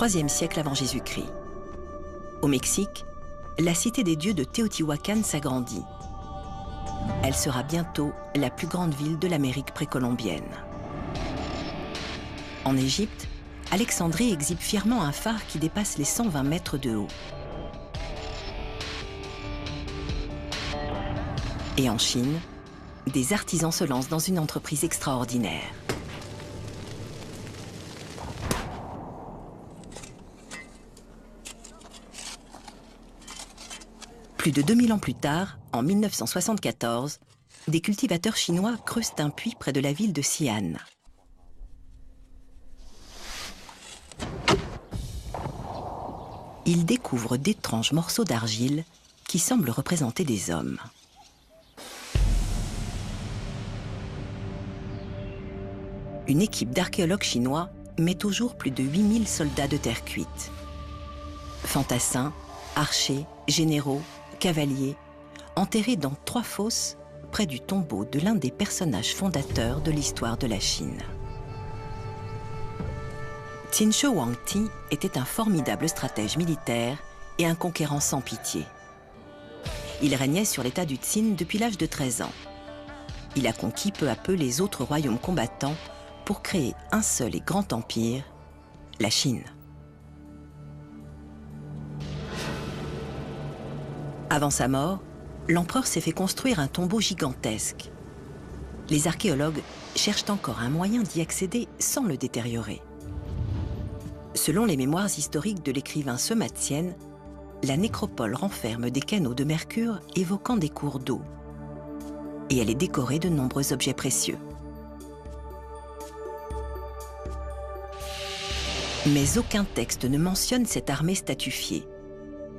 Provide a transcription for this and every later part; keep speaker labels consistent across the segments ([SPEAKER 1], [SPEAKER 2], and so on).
[SPEAKER 1] IIIe siècle avant Jésus-Christ. Au Mexique, la cité des dieux de Teotihuacan s'agrandit. Elle sera bientôt la plus grande ville de l'Amérique précolombienne. En Égypte, Alexandrie exhibe fièrement un phare qui dépasse les 120 mètres de haut. Et en Chine, des artisans se lancent dans une entreprise extraordinaire. Plus de 2000 ans plus tard, en 1974, des cultivateurs chinois creusent un puits près de la ville de Xi'an. Ils découvrent d'étranges morceaux d'argile qui semblent représenter des hommes. Une équipe d'archéologues chinois met au jour plus de 8000 soldats de terre cuite. Fantassins, archers, généraux, cavaliers, enterrés dans 3 fosses près du tombeau de l'un des personnages fondateurs de l'histoire de la Chine. Qin Shi Huangdi était un formidable stratège militaire et un conquérant sans pitié. Il régnait sur l'état du Qin depuis l'âge de 13 ans. Il a conquis peu à peu les autres royaumes combattants pour créer un seul et grand empire, la Chine. Avant sa mort, l'empereur s'est fait construire un tombeau gigantesque. Les archéologues cherchent encore un moyen d'y accéder sans le détériorer. Selon les mémoires historiques de l'écrivain Sima Qian, la nécropole renferme des canaux de mercure évoquant des cours d'eau. Et elle est décorée de nombreux objets précieux. Mais aucun texte ne mentionne cette armée statufiée.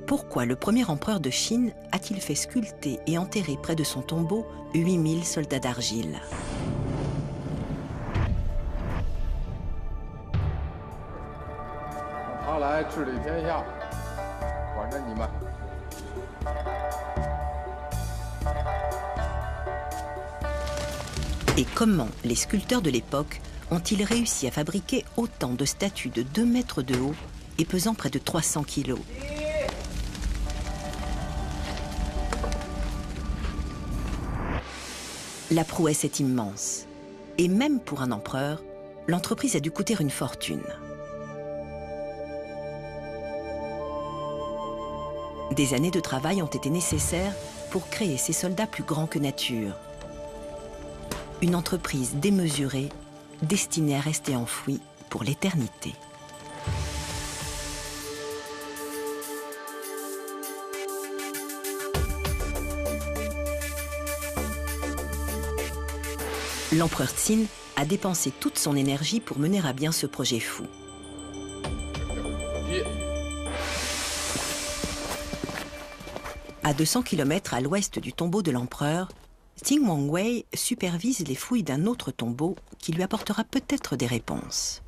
[SPEAKER 1] Pourquoi le premier empereur de Chine a-t-il fait sculpter et enterrer près de son tombeau 8000 soldats d'argile? Et comment les sculpteurs de l'époque ont-ils réussi à fabriquer autant de statues de 2 mètres de haut et pesant près de 300 kilos? La prouesse est immense. Et même pour un empereur, l'entreprise a dû coûter une fortune. Des années de travail ont été nécessaires pour créer ces soldats plus grands que nature. Une entreprise démesurée, destinée à rester enfouie pour l'éternité. L'empereur Qin a dépensé toute son énergie pour mener à bien ce projet fou. À 200 km à l'ouest du tombeau de l'empereur, Qin Wangwei supervise les fouilles d'un autre tombeau qui lui apportera peut-être des réponses.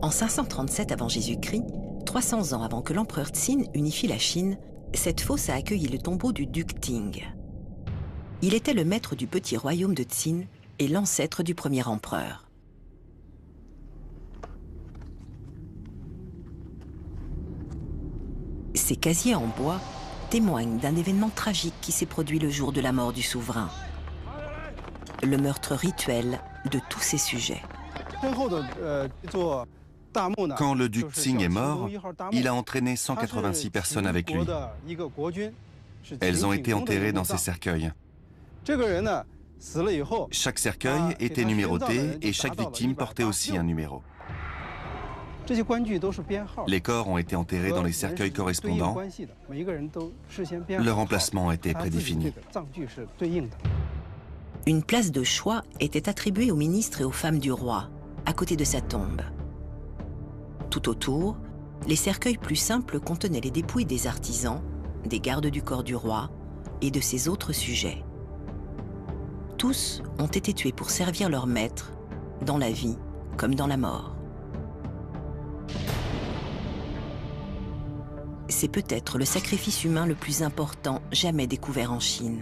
[SPEAKER 1] En 537 avant Jésus-Christ, 300 ans avant que l'empereur Qin unifie la Chine, cette fosse a accueilli le tombeau du duc Ting. Il était le maître du petit royaume de Qin et l'ancêtre du premier empereur. Ces casiers en bois témoignent d'un événement tragique qui s'est produit le jour de la mort du souverain. Le meurtre rituel de tous ses sujets.
[SPEAKER 2] Quand le duc Qing est mort, il a entraîné 186 personnes avec lui. Elles ont été enterrées dans ces cercueils. Chaque cercueil était numéroté et chaque victime portait aussi un numéro. Les corps ont été enterrés dans les cercueils correspondants. Leur emplacement a été prédéfini.
[SPEAKER 1] Une place de choix était attribuée aux ministres et aux femmes du roi, à côté de sa tombe. Tout autour, les cercueils plus simples contenaient les dépouilles des artisans, des gardes du corps du roi et de ses autres sujets. Tous ont été tués pour servir leur maître, dans la vie comme dans la mort. C'est peut-être le sacrifice humain le plus important jamais découvert en Chine.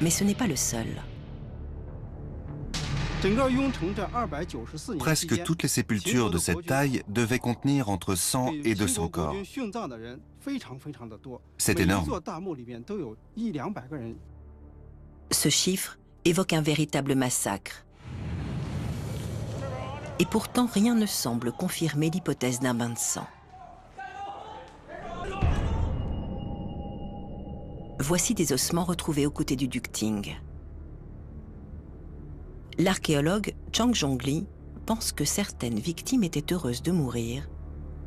[SPEAKER 1] Mais ce n'est pas le seul.
[SPEAKER 2] Presque toutes les sépultures de cette taille devaient contenir entre 100 et 200 corps. C'est énorme.
[SPEAKER 1] Ce chiffre évoque un véritable massacre. Et pourtant, rien ne semble confirmer l'hypothèse d'un bain de sang. Voici des ossements retrouvés aux côtés du duc Ting. L'archéologue Chang Zhongli pense que certaines victimes étaient heureuses de mourir,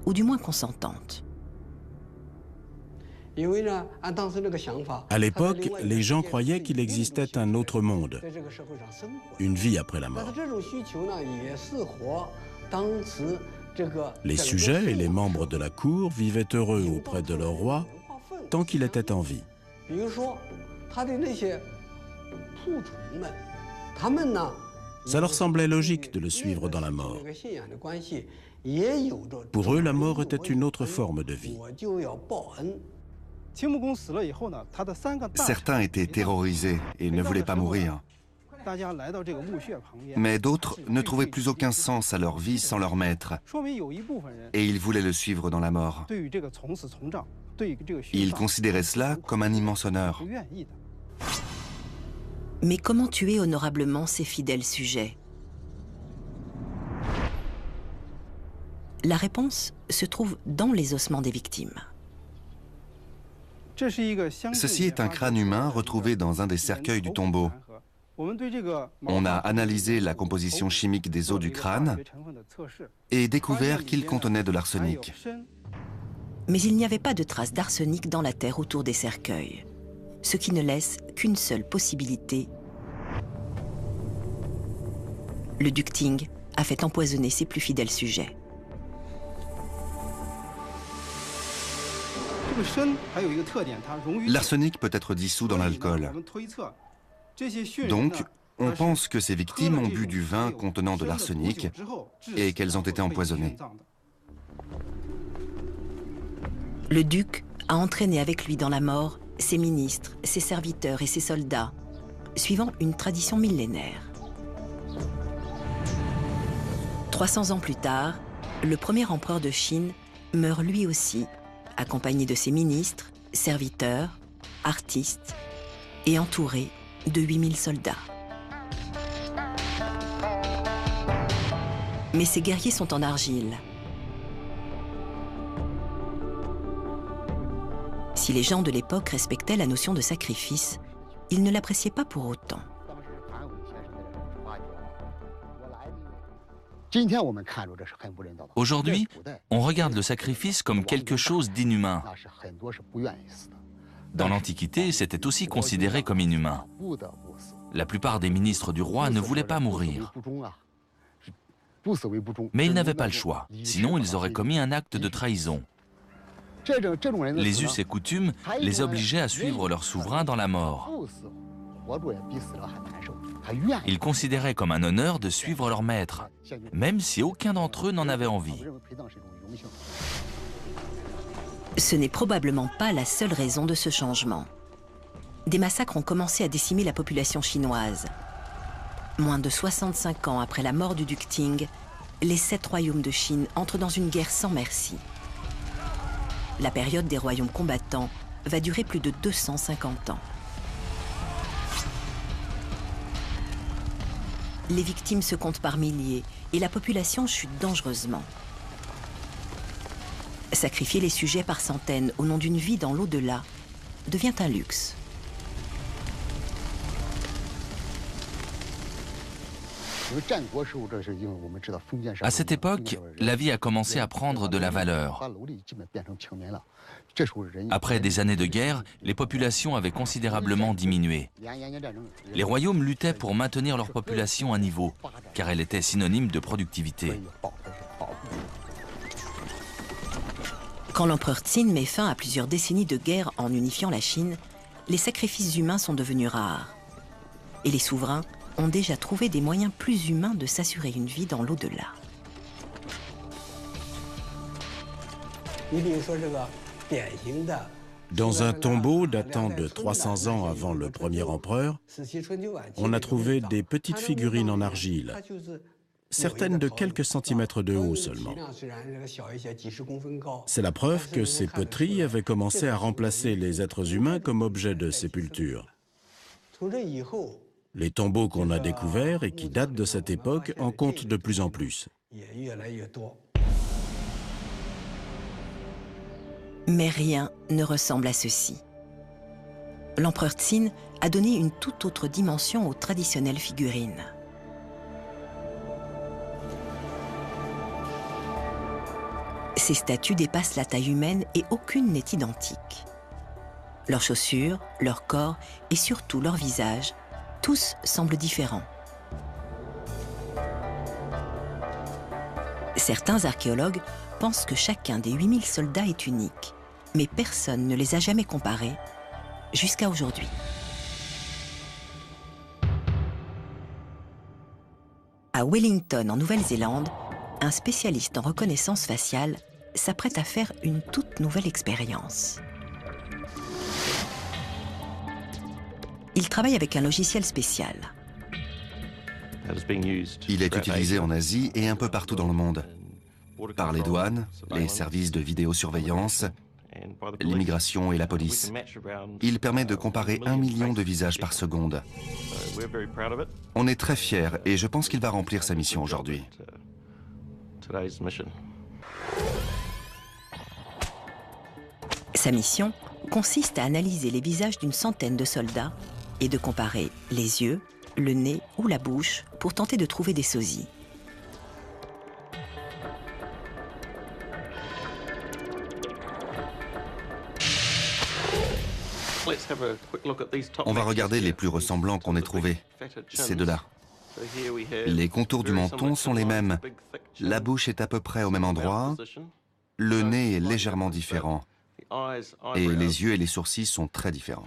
[SPEAKER 1] ou du moins consentantes.
[SPEAKER 3] À l'époque, les gens croyaient qu'il existait un autre monde, une vie après la mort. Les sujets et les membres de la cour vivaient heureux auprès de leur roi tant qu'il était en vie. Ça leur semblait logique de le suivre dans la mort. Pour eux, la mort était une autre forme de vie.
[SPEAKER 2] Certains étaient terrorisés et ne voulaient pas mourir. Mais d'autres ne trouvaient plus aucun sens à leur vie sans leur maître. Et ils voulaient le suivre dans la mort. Ils considéraient cela comme un immense honneur.
[SPEAKER 1] Mais comment tuer honorablement ces fidèles sujets? La réponse se trouve dans les ossements des victimes.
[SPEAKER 2] Ceci est un crâne humain retrouvé dans un des cercueils du tombeau. On a analysé la composition chimique des os du crâne et découvert qu'il contenait de l'arsenic.
[SPEAKER 1] Mais il n'y avait pas de traces d'arsenic dans la terre autour des cercueils, ce qui ne laisse qu'une seule possibilité. Le duc Ting a fait empoisonner ses plus fidèles sujets.
[SPEAKER 2] L'arsenic peut être dissous dans l'alcool. Donc, on pense que ces victimes ont bu du vin contenant de l'arsenic et qu'elles ont été empoisonnées.
[SPEAKER 1] Le duc a entraîné avec lui dans la mort ses ministres, ses serviteurs et ses soldats, suivant une tradition millénaire. 300 ans plus tard, le premier empereur de Chine meurt lui aussi, accompagné de ses ministres, serviteurs, artistes et entouré de 8000 soldats. Mais ces guerriers sont en argile. Si les gens de l'époque respectaient la notion de sacrifice, ils ne l'appréciaient pas pour autant.
[SPEAKER 4] Aujourd'hui, on regarde le sacrifice comme quelque chose d'inhumain. Dans l'Antiquité, c'était aussi considéré comme inhumain. La plupart des ministres du roi ne voulaient pas mourir. Mais ils n'avaient pas le choix, sinon ils auraient commis un acte de trahison. Les us et coutumes les obligeaient à suivre leur souverain dans la mort. Ils considéraient comme un honneur de suivre leur maître, même si aucun d'entre eux n'en avait envie.
[SPEAKER 1] Ce n'est probablement pas la seule raison de ce changement. Des massacres ont commencé à décimer la population chinoise. Moins de 65 ans après la mort du duc Ting, les 7 royaumes de Chine entrent dans une guerre sans merci. La période des royaumes combattants va durer plus de 250 ans. Les victimes se comptent par milliers et la population chute dangereusement. Sacrifier les sujets par centaines au nom d'une vie dans l'au-delà devient un luxe.
[SPEAKER 4] À cette époque, la vie a commencé à prendre de la valeur. Après des années de guerre, les populations avaient considérablement diminué. Les royaumes luttaient pour maintenir leur population à niveau, car elle était synonyme de productivité.
[SPEAKER 1] Quand l'empereur Qin met fin à plusieurs décennies de guerre en unifiant la Chine, les sacrifices humains sont devenus rares. Et les souverains ont déjà trouvé des moyens plus humains de s'assurer une vie dans l'au-delà.
[SPEAKER 3] Dans un tombeau datant de 300 ans avant le premier empereur, on a trouvé des petites figurines en argile, certaines de quelques centimètres de haut seulement. C'est la preuve que ces poteries avaient commencé à remplacer les êtres humains comme objet de sépulture. Les tombeaux qu'on a découverts et qui datent de cette époque en comptent de plus en plus.
[SPEAKER 1] Mais rien ne ressemble à ceci. L'empereur Tsin a donné une toute autre dimension aux traditionnelles figurines. Ces statues dépassent la taille humaine et aucune n'est identique. Leurs chaussures, leur corps et surtout leur visage, tous semblent différents. Certains archéologues pensent que chacun des 8000 soldats est unique, mais personne ne les a jamais comparés jusqu'à aujourd'hui. À Wellington, en Nouvelle-Zélande, un spécialiste en reconnaissance faciale s'apprête à faire une toute nouvelle expérience. Il travaille avec un logiciel spécial.
[SPEAKER 2] Il est utilisé en Asie et un peu partout dans le monde, par les douanes, les services de vidéosurveillance, l'immigration et la police. Il permet de comparer 1 million de visages par seconde. On est très fiers et je pense qu'il va remplir sa mission aujourd'hui.
[SPEAKER 1] Sa mission consiste à analyser les visages d'une centaine de soldats et de comparer les yeux, le nez ou la bouche pour tenter de trouver des sosies.
[SPEAKER 2] On va regarder les plus ressemblants qu'on ait trouvés. Ces deux-là. Les contours du menton sont les mêmes. La bouche est à peu près au même endroit. Le nez est légèrement différent. Et les yeux et les sourcils sont très différents.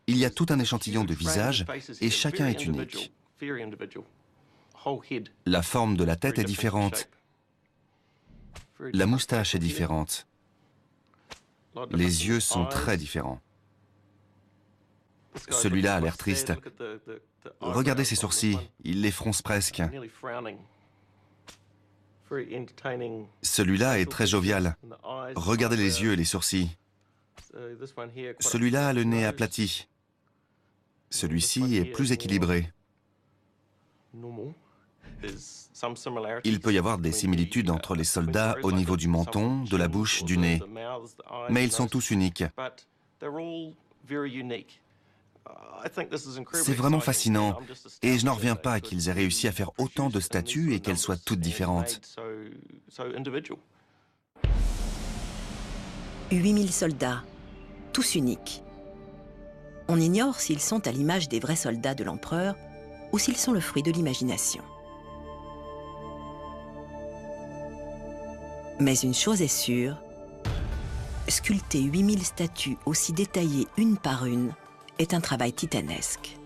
[SPEAKER 2] Il y a tout un échantillon de visages et chacun est unique. La forme de la tête est différente. La moustache est différente. Les yeux sont très différents. Celui-là a l'air triste. Regardez ses sourcils, il les fronce presque. Celui-là est très jovial. Regardez les yeux et les sourcils. Celui-là a le nez aplati. Celui-ci est plus équilibré. Il peut y avoir des similitudes entre les soldats au niveau du menton, de la bouche, du nez. Mais ils sont tous uniques. C'est vraiment fascinant, et je n'en reviens pas qu'ils aient réussi à faire autant de statues et qu'elles soient toutes différentes.
[SPEAKER 1] 8000 soldats, tous uniques. On ignore s'ils sont à l'image des vrais soldats de l'empereur ou s'ils sont le fruit de l'imagination. Mais une chose est sûre, sculpter 8000 statues aussi détaillées une par une est un travail titanesque.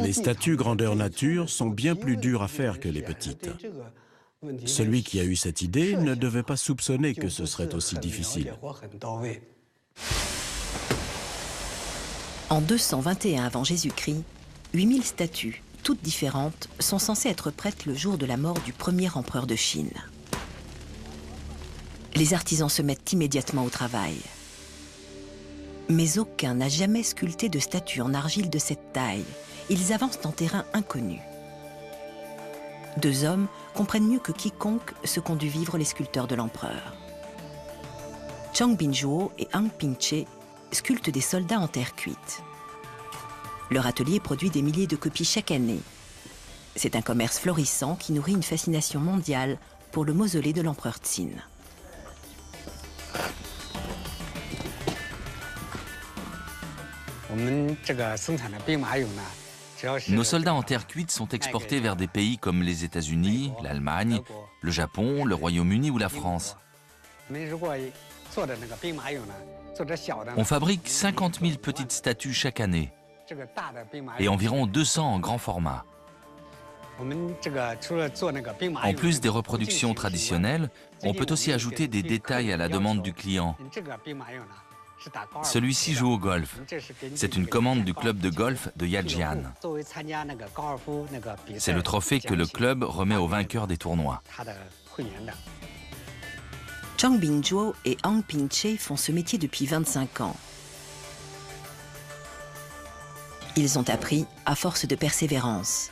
[SPEAKER 3] Les statues grandeur nature sont bien plus dures à faire que les petites. Celui qui a eu cette idée ne devait pas soupçonner que ce serait aussi difficile.
[SPEAKER 1] En 221 avant Jésus-Christ, 8000 statues, toutes différentes, sont censées être prêtes le jour de la mort du premier empereur de Chine. Les artisans se mettent immédiatement au travail. Mais aucun n'a jamais sculpté de statue en argile de cette taille. Ils avancent en terrain inconnu. Deux hommes comprennent mieux que quiconque ce qu'ont dû vivre les sculpteurs de l'empereur. Chang Binzhuo et Ang Pingche sculptent des soldats en terre cuite. Leur atelier produit des milliers de copies chaque année. C'est un commerce florissant qui nourrit une fascination mondiale pour le mausolée de l'empereur Tsin.
[SPEAKER 4] Nos soldats en terre cuite sont exportés vers des pays comme les États-Unis, l'Allemagne, le Japon, le Royaume-Uni ou la France. On fabrique 50 000 petites statues chaque année et environ 200 en grand format. En plus des reproductions traditionnelles, on peut aussi ajouter des détails à la demande du client. Celui-ci joue au golf. C'est une commande du club de golf de Yajian. C'est le trophée que le club remet aux vainqueurs des tournois.
[SPEAKER 1] Chang Bingzhuo et Hang Pingche font ce métier depuis 25 ans. Ils ont appris à force de persévérance.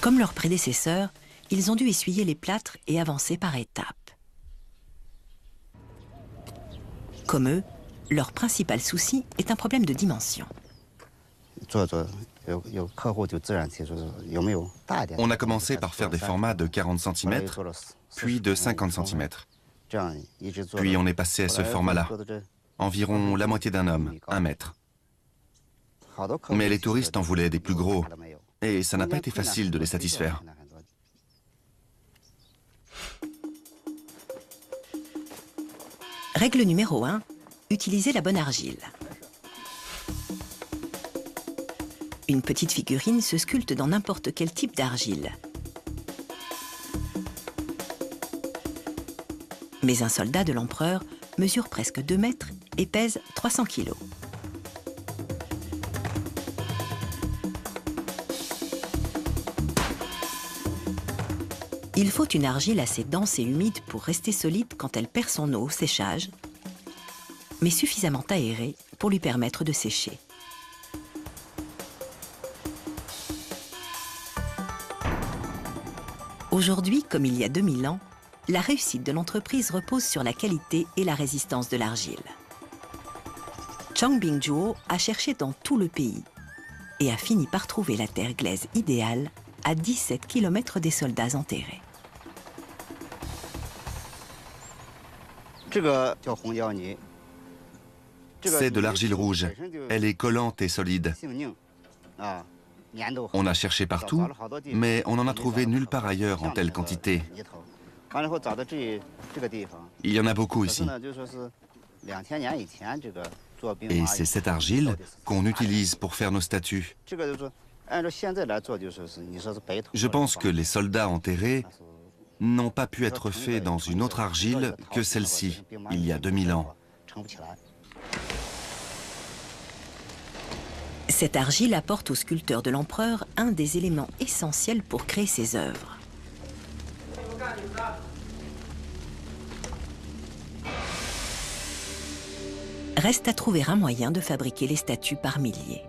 [SPEAKER 1] Comme leurs prédécesseurs, ils ont dû essuyer les plâtres et avancer par étapes. Comme eux, leur principal souci est un problème de dimension.
[SPEAKER 2] On a commencé par faire des formats de 40 cm, puis de 50 cm. Puis on est passé à ce format-là, environ la moitié d'un homme, 1 mètre. Mais les touristes en voulaient des plus gros, et ça n'a pas été facile de les satisfaire.
[SPEAKER 1] Règle numéro 1, utilisez la bonne argile. Une petite figurine se sculpte dans n'importe quel type d'argile. Mais un soldat de l'empereur mesure presque 2 mètres et pèse 300 kilos. Il faut une argile assez dense et humide pour rester solide quand elle perd son eau au séchage, mais suffisamment aérée pour lui permettre de sécher. Aujourd'hui, comme il y a 2000 ans, la réussite de l'entreprise repose sur la qualité et la résistance de l'argile. Chang Bingzhuo a cherché dans tout le pays et a fini par trouver la terre glaise idéale à 17 km des soldats enterrés.
[SPEAKER 2] C'est de l'argile rouge. Elle est collante et solide. On a cherché partout, mais on n'en a trouvé nulle part ailleurs en telle quantité. Il y en a beaucoup ici. Et c'est cette argile qu'on utilise pour faire nos statues. Je pense que les soldats enterrés n'ont pas pu être faits dans une autre argile que celle-ci, il y a 2000 ans.
[SPEAKER 1] Cette argile apporte au sculpteur de l'empereur un des éléments essentiels pour créer ses œuvres. Reste à trouver un moyen de fabriquer les statues par milliers,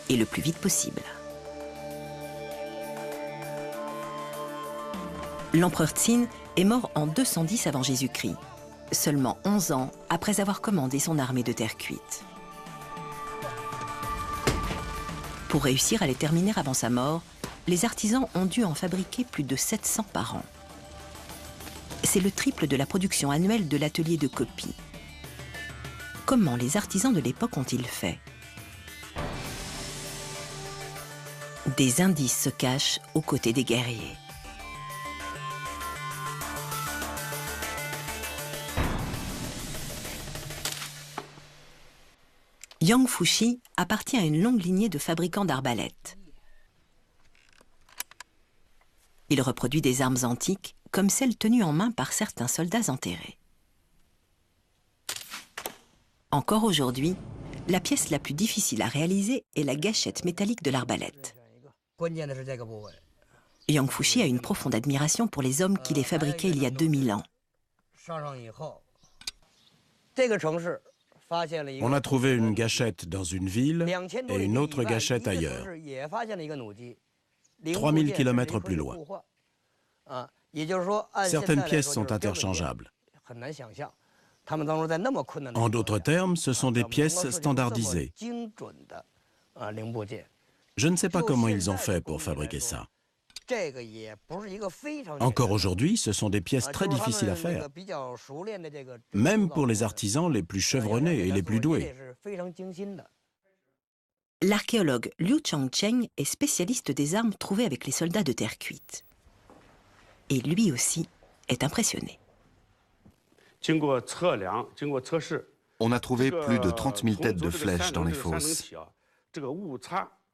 [SPEAKER 1] et le plus vite possible. L'empereur Qin est mort en 210 avant Jésus-Christ, seulement 11 ans après avoir commandé son armée de terre cuite. Pour réussir à les terminer avant sa mort, les artisans ont dû en fabriquer plus de 700 par an. C'est le triple de la production annuelle de l'atelier de copie. Comment les artisans de l'époque ont-ils fait? Des indices se cachent aux côtés des guerriers. Yang Fushi appartient à une longue lignée de fabricants d'arbalètes. Il reproduit des armes antiques comme celles tenues en main par certains soldats enterrés. Encore aujourd'hui, la pièce la plus difficile à réaliser est la gâchette métallique de l'arbalète. Yang Fushi a une profonde admiration pour les hommes qui les fabriquaient il y a 2000 ans.
[SPEAKER 3] On a trouvé une gâchette dans une ville et une autre gâchette ailleurs, 3000 km plus loin. Certaines pièces sont interchangeables. En d'autres termes, ce sont des pièces standardisées. Je ne sais pas comment ils ont fait pour fabriquer ça. Encore aujourd'hui, ce sont des pièces très difficiles à faire, même pour les artisans les plus chevronnés et les plus doués.
[SPEAKER 1] L'archéologue Liu Changcheng est spécialiste des armes trouvées avec les soldats de terre cuite. Et lui aussi est impressionné.
[SPEAKER 2] On a trouvé plus de 30 000 têtes de flèches dans les fosses.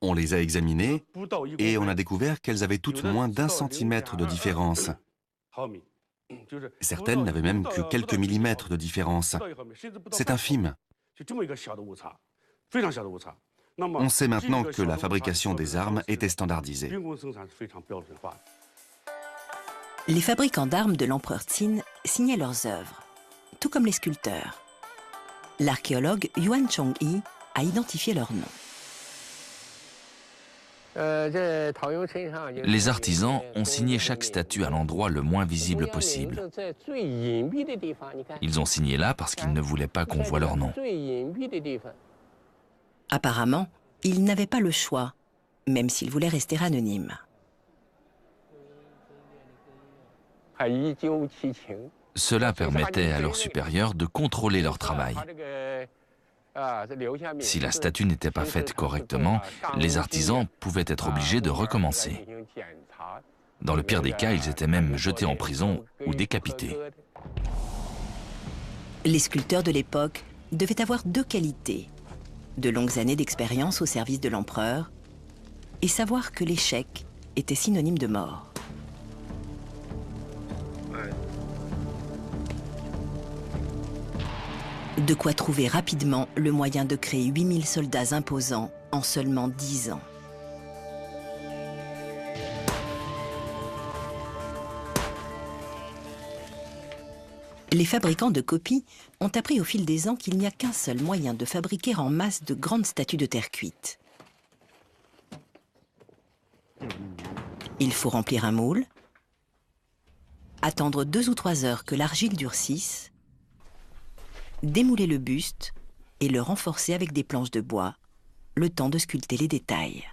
[SPEAKER 2] On les a examinées et on a découvert qu'elles avaient toutes moins d'1 centimètre de différence. Certaines n'avaient même que quelques millimètres de différence. C'est infime. On sait maintenant que la fabrication des armes était standardisée.
[SPEAKER 1] Les fabricants d'armes de l'empereur Qin signaient leurs œuvres, tout comme les sculpteurs. L'archéologue Yuan Chongyi a identifié leurs noms.
[SPEAKER 4] Les artisans ont signé chaque statue à l'endroit le moins visible possible. Ils ont signé là parce qu'ils ne voulaient pas qu'on voie leur nom.
[SPEAKER 1] Apparemment, ils n'avaient pas le choix, même s'ils voulaient rester anonymes.
[SPEAKER 4] Cela permettait à leurs supérieurs de contrôler leur travail. Si la statue n'était pas faite correctement, les artisans pouvaient être obligés de recommencer. Dans le pire des cas, ils étaient même jetés en prison ou décapités.
[SPEAKER 1] Les sculpteurs de l'époque devaient avoir 2 qualités: de longues années d'expérience au service de l'empereur et savoir que l'échec était synonyme de mort. De quoi trouver rapidement le moyen de créer 8000 soldats imposants en seulement 10 ans. Les fabricants de copies ont appris au fil des ans qu'il n'y a qu'un seul moyen de fabriquer en masse de grandes statues de terre cuite. Il faut remplir un moule, attendre 2 ou 3 heures que l'argile durcisse, démouler le buste et le renforcer avec des planches de bois, le temps de sculpter les détails.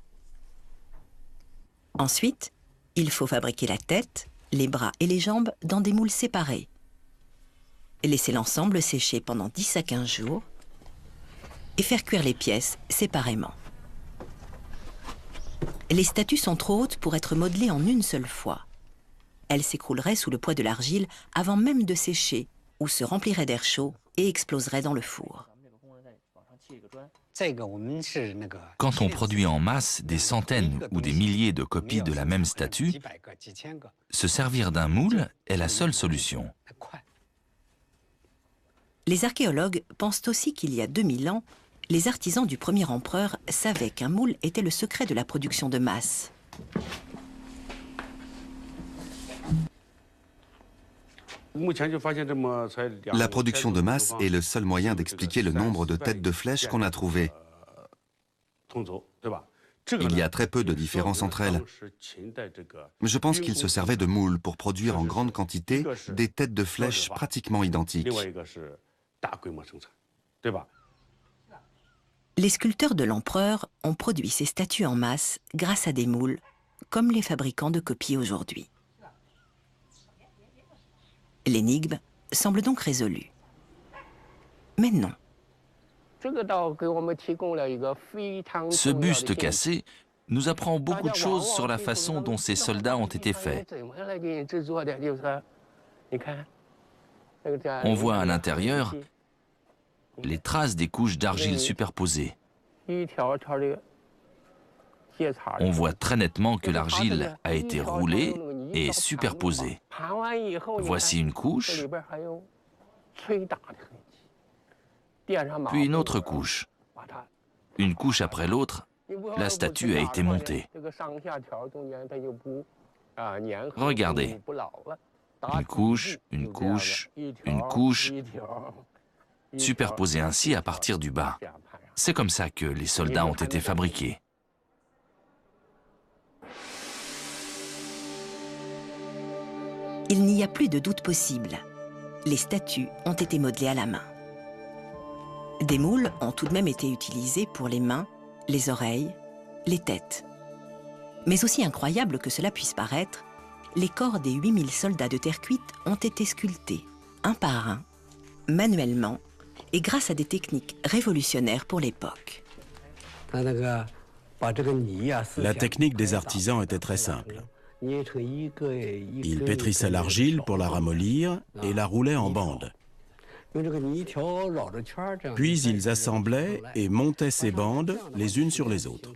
[SPEAKER 1] Ensuite, il faut fabriquer la tête, les bras et les jambes dans des moules séparés. Laisser l'ensemble sécher pendant 10 à 15 jours et faire cuire les pièces séparément. Les statues sont trop hautes pour être modelées en une seule fois. Elles s'écrouleraient sous le poids de l'argile avant même de sécher ou se rempliraient d'air chaud et exploseraient dans le four.
[SPEAKER 4] Quand on produit en masse des centaines ou des milliers de copies de la même statue, se servir d'un moule est la seule solution.
[SPEAKER 1] Les archéologues pensent aussi qu'il y a 2000 ans, les artisans du premier empereur savaient qu'un moule était le secret de la production de masse.
[SPEAKER 2] La production de masse est le seul moyen d'expliquer le nombre de têtes de flèches qu'on a trouvées. Il y a très peu de différence entre elles. Je pense qu'ils se servaient de moules pour produire en grande quantité des têtes de flèches pratiquement identiques.
[SPEAKER 1] Les sculpteurs de l'empereur ont produit ces statues en masse grâce à des moules, comme les fabricants de copies aujourd'hui. L'énigme semble donc résolue. Mais non.
[SPEAKER 4] Ce buste cassé nous apprend beaucoup de choses sur la façon dont ces soldats ont été faits. On voit à l'intérieur les traces des couches d'argile superposées. On voit très nettement que l'argile a été roulée et superposée. Voici une couche, puis une autre couche. Une couche après l'autre, la statue a été montée. Regardez. Une couche, une couche, une couche, superposée ainsi à partir du bas. C'est comme ça que les soldats ont été fabriqués.
[SPEAKER 1] Il n'y a plus de doute possible. Les statues ont été modelées à la main. Des moules ont tout de même été utilisés pour les mains, les oreilles, les têtes. Mais aussi incroyable que cela puisse paraître, les corps des 8000 soldats de terre cuite ont été sculptés, un par un, manuellement, et grâce à des techniques révolutionnaires pour l'époque.
[SPEAKER 3] La technique des artisans était très simple. Ils pétrissaient l'argile pour la ramollir et la roulaient en bandes. Puis ils assemblaient et montaient ces bandes les unes sur les autres.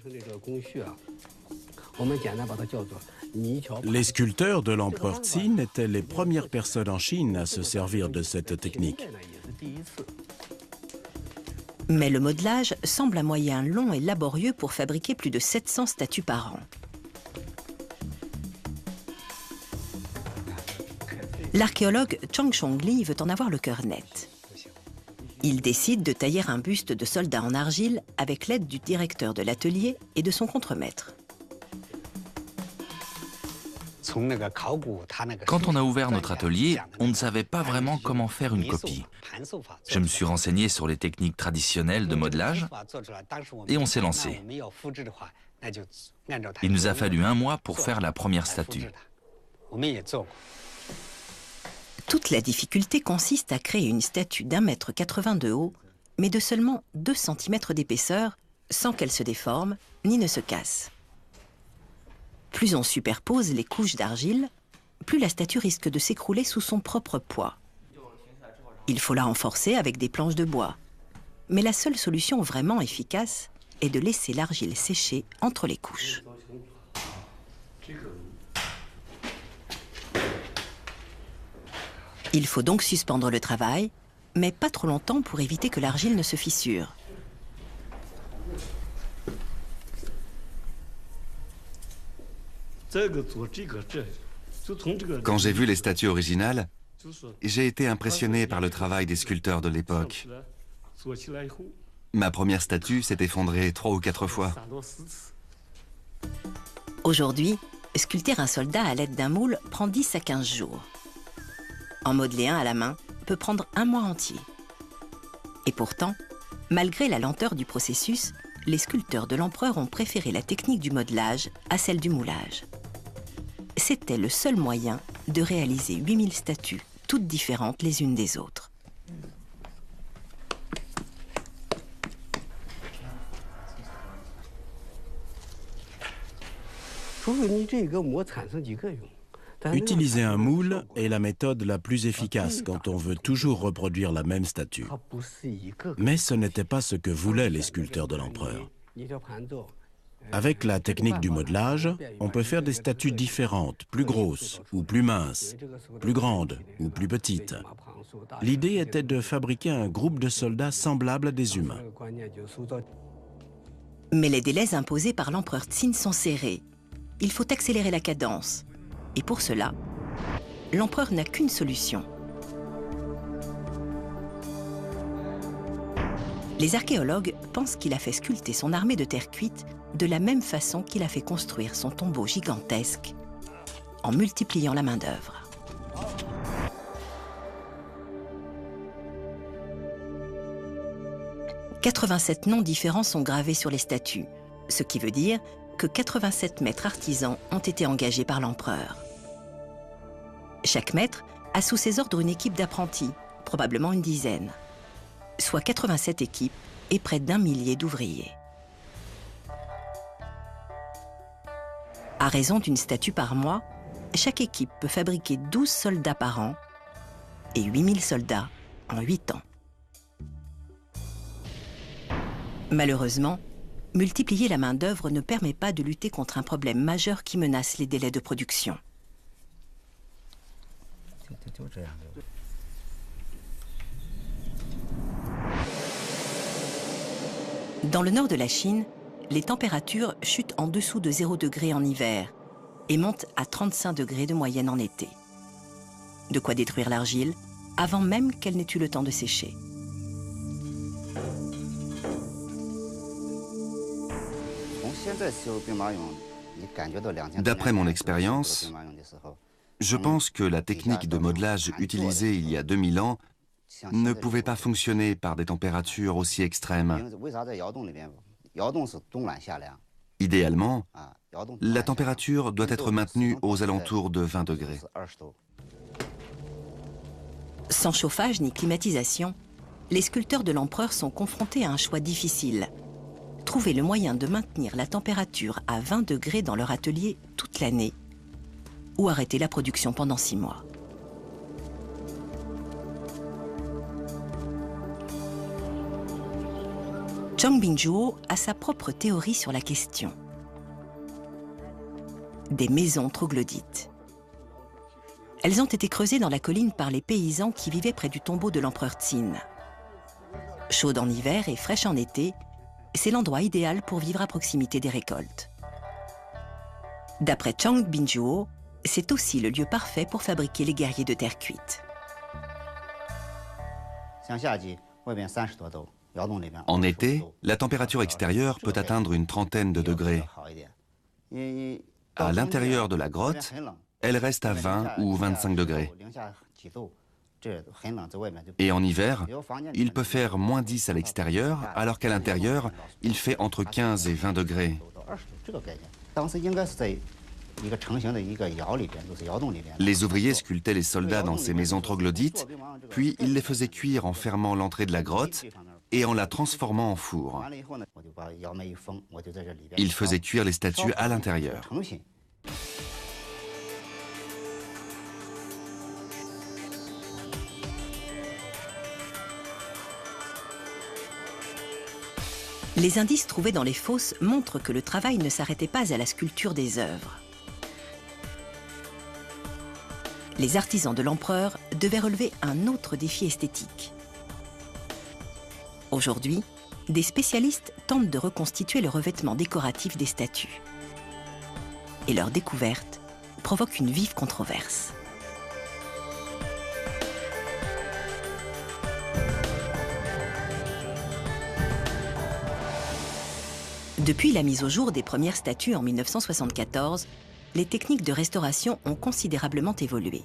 [SPEAKER 3] Les sculpteurs de l'empereur Qin étaient les premières personnes en Chine à se servir de cette technique.
[SPEAKER 1] Mais le modelage semble un moyen long et laborieux pour fabriquer plus de 700 statues par an. L'archéologue Chang Chongli veut en avoir le cœur net. Il décide de tailler un buste de soldat en argile avec l'aide du directeur de l'atelier et de son contremaître.
[SPEAKER 4] Quand on a ouvert notre atelier, on ne savait pas vraiment comment faire une copie. Je me suis renseigné sur les techniques traditionnelles de modelage et on s'est lancé. Il nous a fallu 1 mois pour faire la première statue.
[SPEAKER 1] Toute la difficulté consiste à créer une statue d'1,80 m de haut, mais de seulement 2 cm d'épaisseur, sans qu'elle se déforme ni ne se casse. Plus on superpose les couches d'argile, plus la statue risque de s'écrouler sous son propre poids. Il faut la renforcer avec des planches de bois. Mais la seule solution vraiment efficace est de laisser l'argile sécher entre les couches. Il faut donc suspendre le travail, mais pas trop longtemps pour éviter que l'argile ne se fissure.
[SPEAKER 2] Quand j'ai vu les statues originales, j'ai été impressionné par le travail des sculpteurs de l'époque. Ma première statue s'est effondrée 3 ou 4 fois.
[SPEAKER 1] Aujourd'hui, sculpter un soldat à l'aide d'un moule prend 10 à 15 jours. En modeler un à la main peut prendre 1 mois entier. Et pourtant, malgré la lenteur du processus, les sculpteurs de l'empereur ont préféré la technique du modelage à celle du moulage. C'était le seul moyen de réaliser 8000 statues, toutes différentes les unes des autres.
[SPEAKER 3] Utiliser un moule est la méthode la plus efficace quand on veut toujours reproduire la même statue. Mais ce n'était pas ce que voulaient les sculpteurs de l'empereur. Avec la technique du modelage, on peut faire des statues différentes, plus grosses ou plus minces, plus grandes ou plus petites. L'idée était de fabriquer un groupe de soldats semblable à des humains.
[SPEAKER 1] Mais les délais imposés par l'empereur Qin sont serrés. Il faut accélérer la cadence. Et pour cela, l'empereur n'a qu'une solution. Les archéologues pensent qu'il a fait sculpter son armée de terre cuite de la même façon qu'il a fait construire son tombeau gigantesque, en multipliant la main-d'œuvre. « 87 noms différents sont gravés sur les statues, ce qui veut dire que 87 maîtres artisans ont été engagés par l'empereur. Chaque maître a sous ses ordres une équipe d'apprentis, probablement une dizaine, soit 87 équipes et près d'1 millier d'ouvriers. À raison d'une statue par mois, chaque équipe peut fabriquer 12 soldats par an et 8000 soldats en 8 ans. Malheureusement, multiplier la main-d'œuvre ne permet pas de lutter contre un problème majeur qui menace les délais de production. Dans le nord de la Chine, les températures chutent en dessous de 0 degré en hiver et montent à 35 degrés de moyenne en été. De quoi détruire l'argile avant même qu'elle n'ait eu le temps de sécher.
[SPEAKER 2] D'après mon expérience, je pense que la technique de modelage utilisée il y a 2000 ans ne pouvait pas fonctionner par des températures aussi extrêmes. Idéalement, la température doit être maintenue aux alentours de 20 degrés.
[SPEAKER 1] Sans chauffage ni climatisation, les sculpteurs de l'empereur sont confrontés à un choix difficile. Trouver le moyen de maintenir la température à 20 degrés dans leur atelier toute l'année ou arrêter la production pendant 6 mois. Zhang Bingzhuo a sa propre théorie sur la question. Des maisons troglodytes. Elles ont été creusées dans la colline par les paysans qui vivaient près du tombeau de l'empereur Qin. Chaude en hiver et fraîche en été, c'est l'endroit idéal pour vivre à proximité des récoltes. D'après Zhang Bingzhuo, c'est aussi le lieu parfait pour fabriquer les guerriers de terre cuite.
[SPEAKER 2] En été, la température extérieure peut atteindre une trentaine de degrés. À l'intérieur de la grotte, elle reste à 20 ou 25 degrés. Et en hiver, il peut faire moins 10 à l'extérieur, alors qu'à l'intérieur, il fait entre 15 et 20 degrés. Les ouvriers sculptaient les soldats dans ces maisons troglodytes, puis ils les faisaient cuire en fermant l'entrée de la grotte et en la transformant en four. Ils faisaient cuire les statues à l'intérieur.
[SPEAKER 1] Les indices trouvés dans les fosses montrent que le travail ne s'arrêtait pas à la sculpture des œuvres. Les artisans de l'empereur devaient relever un autre défi esthétique. Aujourd'hui, des spécialistes tentent de reconstituer le revêtement décoratif des statues. Et leur découverte provoque une vive controverse. Depuis la mise au jour des premières statues en 1974, les techniques de restauration ont considérablement évolué.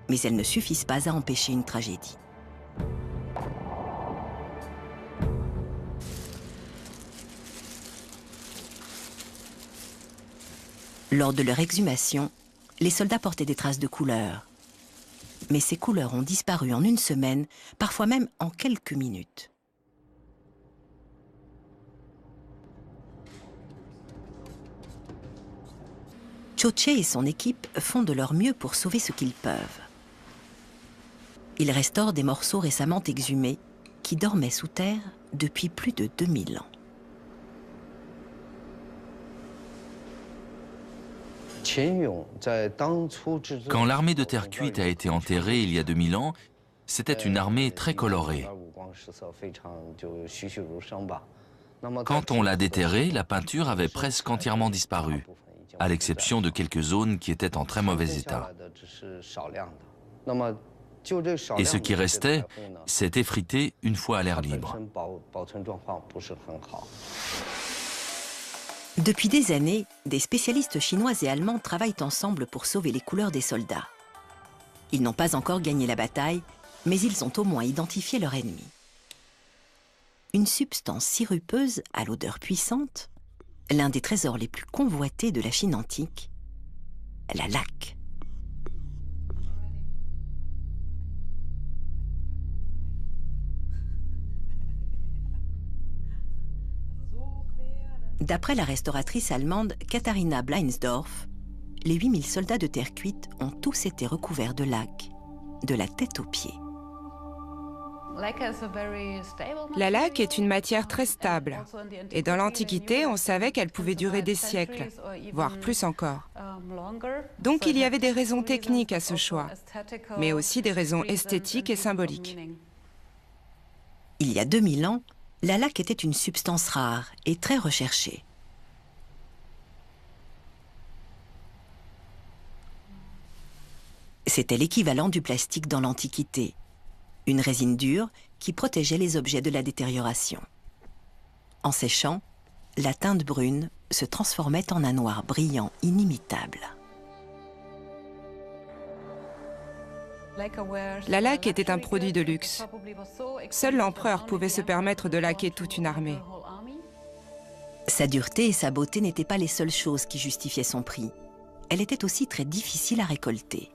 [SPEAKER 1] Mais elles ne suffisent pas à empêcher une tragédie. Lors de leur exhumation, les soldats portaient des traces de couleurs. Mais ces couleurs ont disparu en une semaine, parfois même en quelques minutes. Choche et son équipe font de leur mieux pour sauver ce qu'ils peuvent. Ils restaurent des morceaux récemment exhumés qui dormaient sous terre depuis plus de 2000 ans.
[SPEAKER 4] Quand l'armée de terre cuite a été enterrée il y a 2000 ans, c'était une armée très colorée. Quand on l'a déterrée, la peinture avait presque entièrement disparu, à l'exception de quelques zones qui étaient en très mauvais état. Et ce qui restait s'est effrité une fois à l'air libre.
[SPEAKER 1] Depuis des années, des spécialistes chinois et allemands travaillent ensemble pour sauver les couleurs des soldats. Ils n'ont pas encore gagné la bataille, mais ils ont au moins identifié leur ennemi. Une substance sirupeuse à l'odeur puissante, l'un des trésors les plus convoités de la Chine antique, la laque. D'après la restauratrice allemande Katharina Bleinsdorf, les 8000 soldats de terre cuite ont tous été recouverts de laque, de la tête aux pieds.
[SPEAKER 5] La laque est une matière très stable. Et dans l'Antiquité, on savait qu'elle pouvait durer des siècles, voire plus encore. Donc il y avait des raisons techniques à ce choix, mais aussi des raisons esthétiques et symboliques.
[SPEAKER 1] Il y a 2000 ans, la laque était une substance rare et très recherchée. C'était l'équivalent du plastique dans l'Antiquité, une résine dure qui protégeait les objets de la détérioration. En séchant, la teinte brune se transformait en un noir brillant inimitable.
[SPEAKER 5] La laque était un produit de luxe. Seul l'empereur pouvait se permettre de laquer toute une armée.
[SPEAKER 1] Sa dureté et sa beauté n'étaient pas les seules choses qui justifiaient son prix. Elle était aussi très difficile à récolter.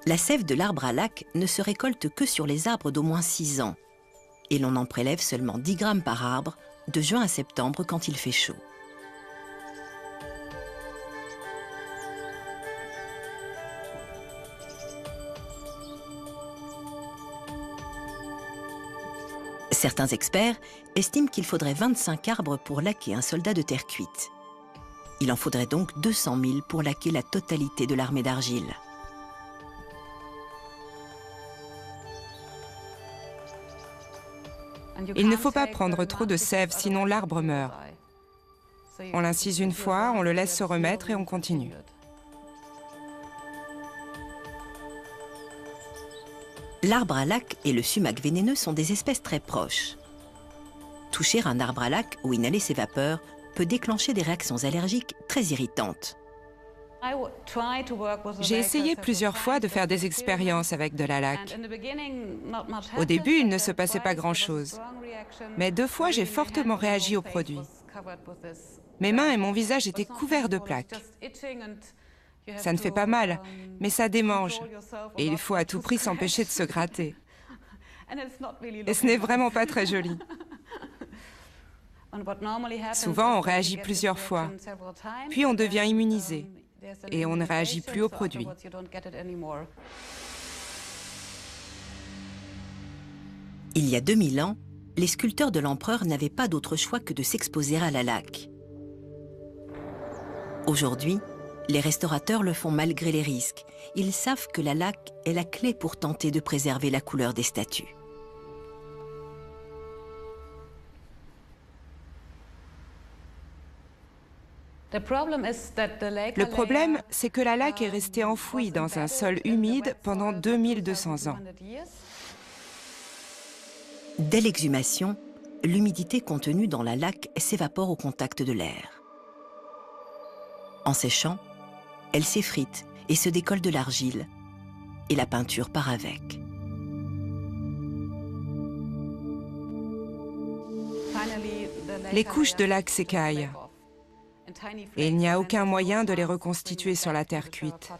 [SPEAKER 1] La sève de l'arbre à laque ne se récolte que sur les arbres d'au moins 6 ans. Et l'on en prélève seulement 10 grammes par arbre, de juin à septembre quand il fait chaud. Certains experts estiment qu'il faudrait 25 arbres pour laquer un soldat de terre cuite. Il en faudrait donc 200 000 pour laquer la totalité de l'armée d'argile.
[SPEAKER 5] Il ne faut pas prendre trop de sève, sinon l'arbre meurt. On l'incise une fois, on le laisse se remettre et on continue.
[SPEAKER 1] L'arbre à laque et le sumac vénéneux sont des espèces très proches. Toucher un arbre à laque ou inhaler ses vapeurs peut déclencher des réactions allergiques très irritantes.
[SPEAKER 5] J'ai essayé plusieurs fois de faire des expériences avec de la laque. Au début, il ne se passait pas grand-chose. Mais 2 fois, j'ai fortement réagi au produit. Mes mains et mon visage étaient couverts de plaques. Ça ne fait pas mal, mais ça démange. Et il faut à tout prix s'empêcher de se gratter. Et ce n'est vraiment pas très joli. Souvent, on réagit plusieurs fois. Puis on devient immunisé. Et on ne réagit plus au produit.
[SPEAKER 1] Il y a 2000 ans, les sculpteurs de l'empereur n'avaient pas d'autre choix que de s'exposer à la laque. Aujourd'hui, les restaurateurs le font malgré les risques. Ils savent que la laque est la clé pour tenter de préserver la couleur des statues.
[SPEAKER 5] Le problème, c'est que la laque est restée enfouie dans un sol humide pendant 2200 ans.
[SPEAKER 1] Dès l'exhumation, l'humidité contenue dans la laque s'évapore au contact de l'air. En séchant, elle s'effrite et se décolle de l'argile, et la peinture part avec.
[SPEAKER 5] Les couches de laque s'écaillent, et il n'y a aucun moyen de les reconstituer sur la terre cuite.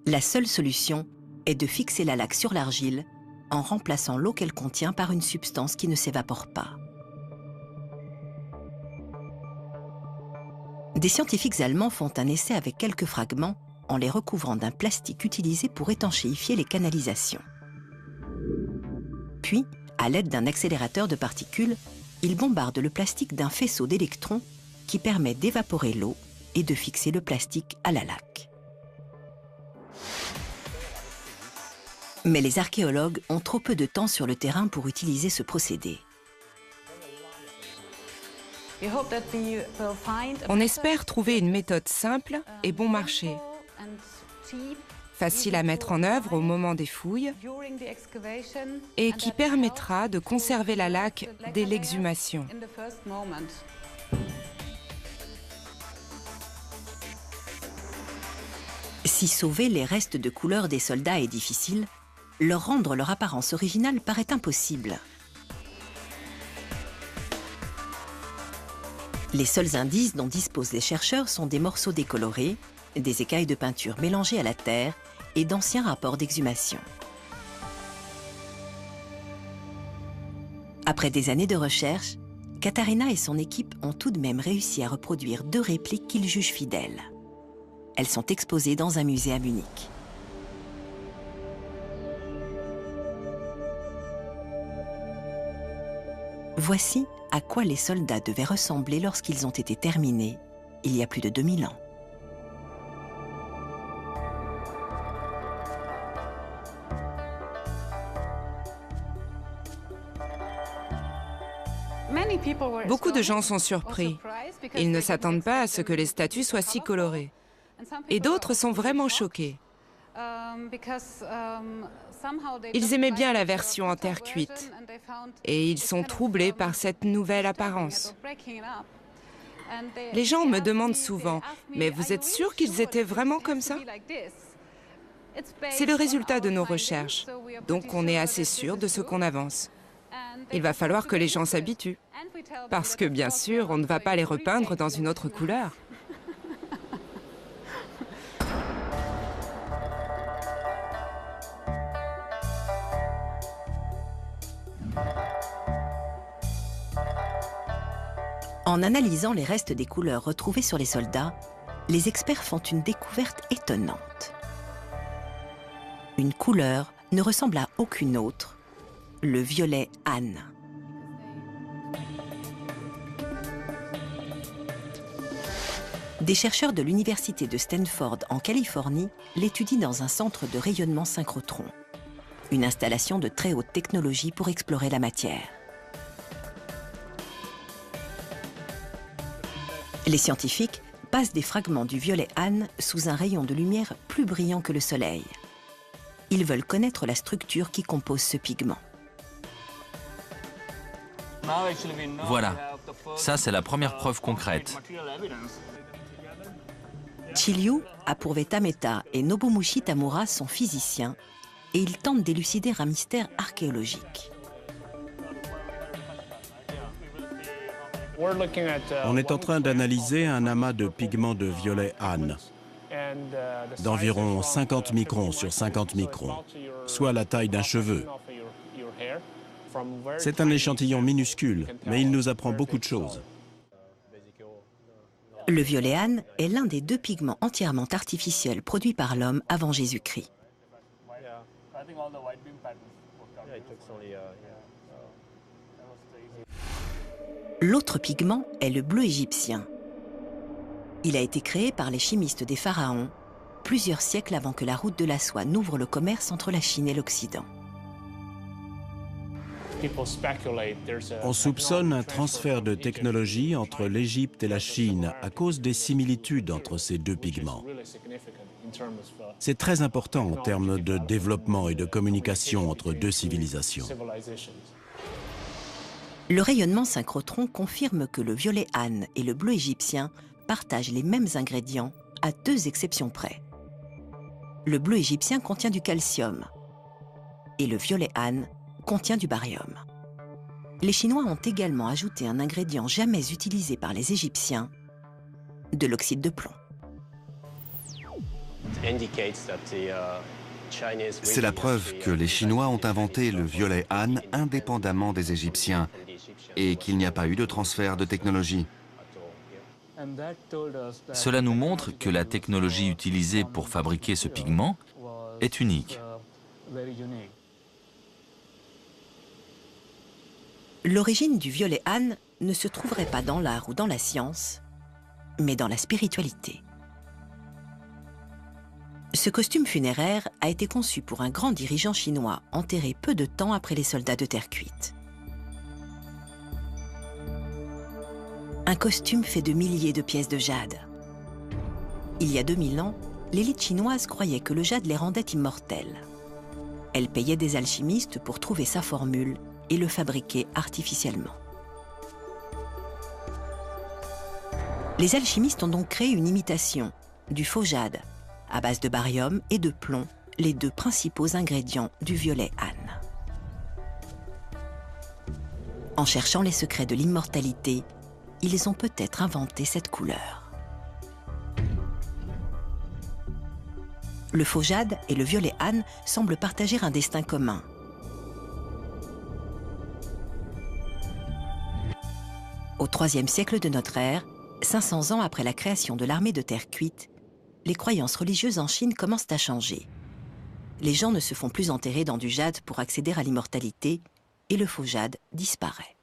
[SPEAKER 1] La seule solution est de fixer la laque sur l'argile en remplaçant l'eau qu'elle contient par une substance qui ne s'évapore pas. Des scientifiques allemands font un essai avec quelques fragments en les recouvrant d'un plastique utilisé pour étanchéifier les canalisations. Puis, à l'aide d'un accélérateur de particules, ils bombardent le plastique d'un faisceau d'électrons qui permet d'évaporer l'eau et de fixer le plastique à la laque. Mais les archéologues ont trop peu de temps sur le terrain pour utiliser ce procédé.
[SPEAKER 5] On espère trouver une méthode simple et bon marché, facile à mettre en œuvre au moment des fouilles et qui permettra de conserver la laque dès l'exhumation.
[SPEAKER 1] Si sauver les restes de couleur des soldats est difficile, leur rendre leur apparence originale paraît impossible. Les seuls indices dont disposent les chercheurs sont des morceaux décolorés, des écailles de peinture mélangées à la terre et d'anciens rapports d'exhumation. Après des années de recherche, Katharina et son équipe ont tout de même réussi à reproduire 2 répliques qu'ils jugent fidèles. Elles sont exposées dans un musée à Munich. Voici à quoi les soldats devaient ressembler lorsqu'ils ont été terminés, il y a plus de 2000 ans.
[SPEAKER 5] Beaucoup de gens sont surpris. Ils ne s'attendent pas à ce que les statues soient si colorées. Et d'autres sont vraiment choqués. Ils aimaient bien la version en terre cuite. Et ils sont troublés par cette nouvelle apparence. Les gens me demandent souvent, mais vous êtes sûr qu'ils étaient vraiment comme ça? C'est le résultat de nos recherches, donc on est assez sûr de ce qu'on avance. Il va falloir que les gens s'habituent, parce que bien sûr, on ne va pas les repeindre dans une autre couleur.
[SPEAKER 1] En analysant les restes des couleurs retrouvées sur les soldats, les experts font une découverte étonnante. Une couleur ne ressemble à aucune autre, le violet Han. Des chercheurs de l'université de Stanford en Californie l'étudient dans un centre de rayonnement synchrotron, une installation de très haute technologie pour explorer la matière. Les scientifiques passent des fragments du violet Han sous un rayon de lumière plus brillant que le Soleil. Ils veulent connaître la structure qui compose ce pigment.
[SPEAKER 4] Voilà, ça c'est la première preuve concrète.
[SPEAKER 1] Chiryu, Apurve Tameta et Nobumushi Tamura sont physiciens et ils tentent d'élucider un mystère archéologique.
[SPEAKER 3] On est en train d'analyser un amas de pigments de violet Han, d'environ 50 microns sur 50 microns, soit la taille d'un cheveu. C'est un échantillon minuscule, mais il nous apprend beaucoup de choses.
[SPEAKER 1] Le violet Han est l'un des 2 pigments entièrement artificiels produits par l'homme avant Jésus-Christ. L'autre pigment est le bleu égyptien. Il a été créé par les chimistes des pharaons plusieurs siècles avant que la route de la soie n'ouvre le commerce entre la Chine et l'Occident.
[SPEAKER 3] On soupçonne un transfert de technologie entre l'Égypte et la Chine à cause des similitudes entre ces 2 pigments. C'est très important en termes de développement et de communication entre 2 civilisations.
[SPEAKER 1] Le rayonnement synchrotron confirme que le violet Han et le bleu égyptien partagent les mêmes ingrédients à 2 exceptions près. Le bleu égyptien contient du calcium et le violet Han contient du barium. Les Chinois ont également ajouté un ingrédient jamais utilisé par les Égyptiens, de l'oxyde de plomb.
[SPEAKER 2] C'est la preuve que les Chinois ont inventé le violet Han indépendamment des Égyptiens et qu'il n'y a pas eu de transfert de technologie.
[SPEAKER 4] Cela nous montre que la technologie utilisée pour fabriquer ce pigment est unique.
[SPEAKER 1] L'origine du violet Han ne se trouverait pas dans l'art ou dans la science, mais dans la spiritualité. Ce costume funéraire a été conçu pour un grand dirigeant chinois enterré peu de temps après les soldats de terre cuite. Un costume fait de milliers de pièces de jade. Il y a 2000 ans, l'élite chinoise croyait que le jade les rendait immortels. Elle payait des alchimistes pour trouver sa formule et le fabriquer artificiellement. Les alchimistes ont donc créé une imitation du faux jade, à base de barium et de plomb, les 2 principaux ingrédients du violet Han. En cherchant les secrets de l'immortalité, ils ont peut-être inventé cette couleur. Le faux jade et le violet Han semblent partager un destin commun. Au IIIe siècle de notre ère, 500 ans après la création de l'armée de terre cuite, les croyances religieuses en Chine commencent à changer. Les gens ne se font plus enterrer dans du jade pour accéder à l'immortalité et le faux jade disparaît.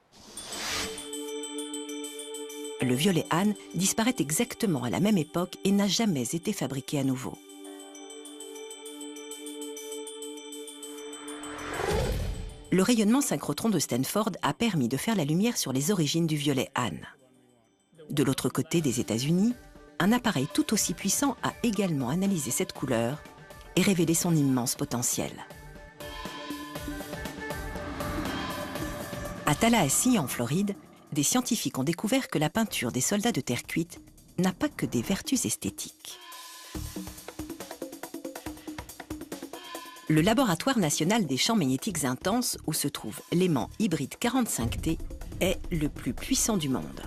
[SPEAKER 1] Le violet Han disparaît exactement à la même époque et n'a jamais été fabriqué à nouveau. Le rayonnement synchrotron de Stanford a permis de faire la lumière sur les origines du violet Han. De l'autre côté des États-Unis, un appareil tout aussi puissant a également analysé cette couleur et révélé son immense potentiel. À Tallahassee, en Floride, des scientifiques ont découvert que la peinture des soldats de terre cuite n'a pas que des vertus esthétiques. Le Laboratoire national des champs magnétiques intenses, où se trouve l'aimant hybride 45T, est le plus puissant du monde.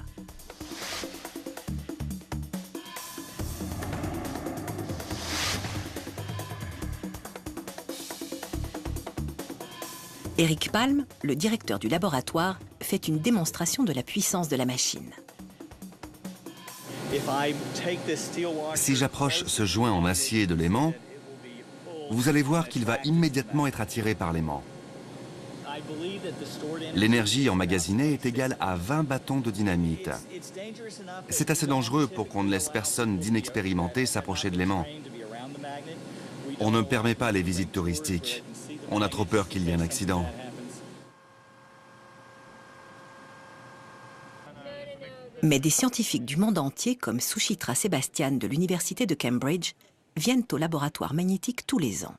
[SPEAKER 1] Eric Palm, le directeur du laboratoire, fait une démonstration de la puissance de la machine.
[SPEAKER 2] Si j'approche ce joint en acier de l'aimant, vous allez voir qu'il va immédiatement être attiré par l'aimant. L'énergie emmagasinée est égale à 20 bâtons de dynamite. C'est assez dangereux pour qu'on ne laisse personne d'inexpérimenté s'approcher de l'aimant. On ne permet pas les visites touristiques. On a trop peur qu'il y ait un accident.
[SPEAKER 1] Mais des scientifiques du monde entier, comme Suchitra Sebastian de l'Université de Cambridge, viennent au laboratoire magnétique tous les ans.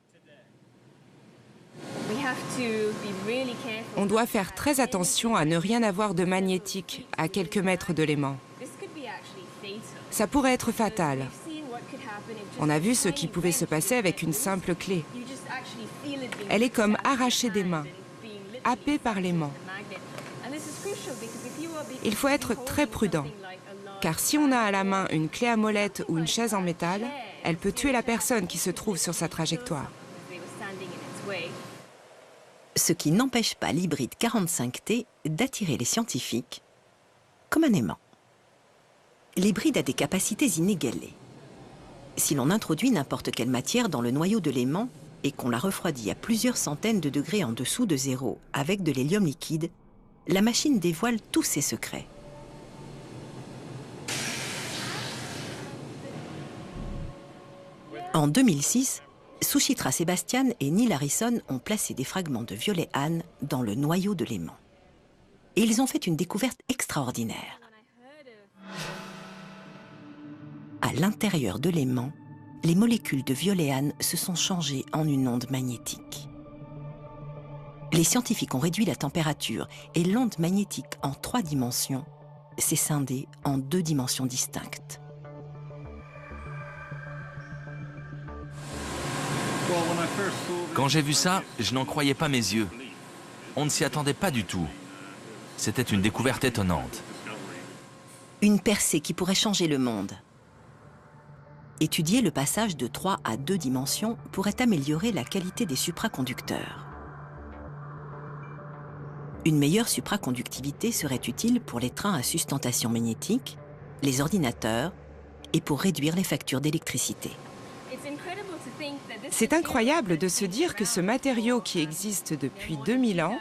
[SPEAKER 5] On doit faire très attention à ne rien avoir de magnétique à quelques mètres de l'aimant. Ça pourrait être fatal. On a vu ce qui pouvait se passer avec une simple clé. Elle est comme arrachée des mains, happée par l'aimant. Il faut être très prudent, car si on a à la main une clé à molette ou une chaise en métal, elle peut tuer la personne qui se trouve sur sa trajectoire.
[SPEAKER 1] Ce qui n'empêche pas l'hybride 45T d'attirer les scientifiques comme un aimant. L'hybride a des capacités inégalées. Si l'on introduit n'importe quelle matière dans le noyau de l'aimant et qu'on la refroidit à plusieurs centaines de degrés en dessous de zéro avec de l'hélium liquide, la machine dévoile tous ses secrets. En 2006, Suchitra Sebastian et Neil Harrison ont placé des fragments de violet âne dans le noyau de l'aimant. Et ils ont fait une découverte extraordinaire. À l'intérieur de l'aimant, les molécules de violet âne se sont changées en une onde magnétique. Les scientifiques ont réduit la température et l'onde magnétique en 3 dimensions s'est scindée en 2 dimensions distinctes.
[SPEAKER 4] Quand j'ai vu ça, je n'en croyais pas mes yeux. On ne s'y attendait pas du tout. C'était une découverte étonnante.
[SPEAKER 1] Une percée qui pourrait changer le monde. Étudier le passage de 3 à 2 dimensions pourrait améliorer la qualité des supraconducteurs. Une meilleure supraconductivité serait utile pour les trains à sustentation magnétique, les ordinateurs et pour réduire les factures d'électricité.
[SPEAKER 5] C'est incroyable de se dire que ce matériau qui existe depuis 2000 ans,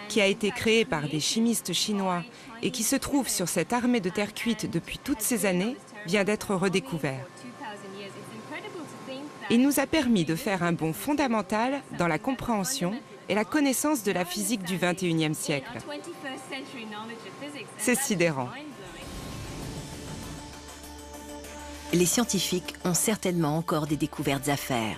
[SPEAKER 5] qui a été créé par des chimistes chinois et qui se trouve sur cette armée de terre cuite depuis toutes ces années, vient d'être redécouvert. Il nous a permis de faire un bond fondamental dans la compréhension et la connaissance de la physique du XXIe siècle. C'est sidérant.
[SPEAKER 1] Les scientifiques ont certainement encore des découvertes à faire.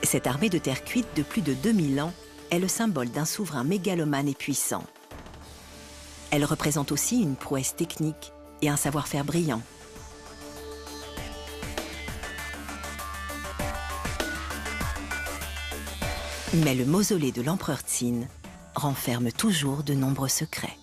[SPEAKER 1] Cette armée de terre cuite de plus de 2000 ans est le symbole d'un souverain mégalomane et puissant. Elle représente aussi une prouesse technique et un savoir-faire brillant. Mais le mausolée de l'empereur Qin renferme toujours de nombreux secrets.